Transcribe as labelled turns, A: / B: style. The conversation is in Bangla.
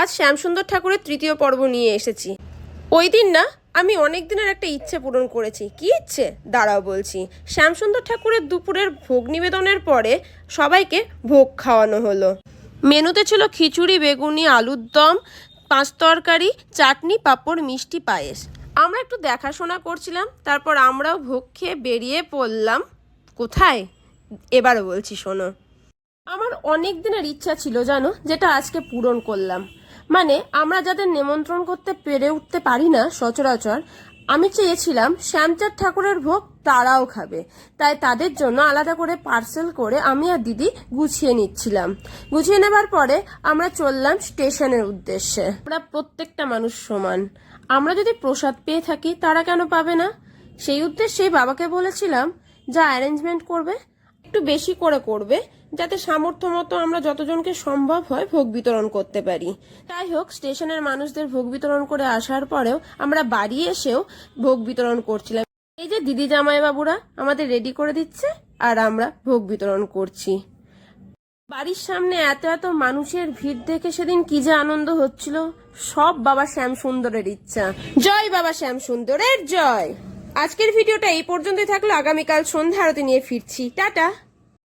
A: আজ শ্যামসুন্দর ঠাকুরের তৃতীয় পর্ব নিয়ে এসেছি। ওই দিন না আমি অনেক দিনের একটা ইচ্ছে পূরণ করেছি। কি ইচ্ছে দাঁড়াও বলছি। শ্যামসুন্দর ঠাকুরের দুপুরের ভোগ নিবেদনের পরে সবাইকে ভোগ খাওয়ানো হলো। মেনুতে ছিল খিচুড়ি, বেগুনি, আলুর দম, 5 তরকারি, চাটনি, পাঁপড়, মিষ্টি, পায়েস। আমরা একটু দেখাশোনা করছিলাম, তারপর আমরাও ভোগ খেয়ে বেরিয়ে পড়লাম। কোথায় এবারও বলছি শোনো। আমার অনেক দিনের ইচ্ছা ছিল জানো, যেটা আজকে পূরণ করলাম। মানে আমরা যাদের নিমন্ত্রণ করতে পেরে উঠতে পারি না সচরাচর, আমি চেয়েছিলাম শ্যামচাঁদ ঠাকুরের ভোগ তারাও খাবে। তাই তাদের জন্য আলাদা করে পার্সেল করে আমি আর দিদি গুছিয়ে নিচ্ছিলাম। গুছিয়ে নেবার পরে আমরা চললাম স্টেশনের উদ্দেশ্যে। আমরা প্রত্যেকটা মানুষ সমান, আমরা যদি প্রসাদ পেয়ে থাকি তারা কেন পাবে না? সেই উদ্দেশ্যেই বাবাকে বলেছিলাম যা অ্যারেঞ্জমেন্ট করবে একটু বেশি করে করবে, যাতে সামর্থ্য মতো আমরা যতজনকে সম্ভব হয় ভোগ বিতরণ করতে পারি। তাই হোক, স্টেশনের মানুষদের ভোগ বিতরণ করে আসার পরেও আমরা বাড়ি এসেও ভোগ বিতরণ করছিলাম। এই যে দিদি জামাই বাবুরা আমাদের রেডি করে দিচ্ছে আর আমরা ভোগ বিতরণ করছি। বাড়ির সামনে এত এত মানুষের ভিড় দেখে সেদিন কি যে আনন্দ হচ্ছিল। সব বাবা শ্যামসুন্দরের ইচ্ছা। জয় বাবা শ্যামসুন্দরের জয়। আজকের ভিডিওটা এই পর্যন্তই থাকলো। আগামীকাল সন্ধ্যা আরতি নিয়ে ফিরছি। টাটা।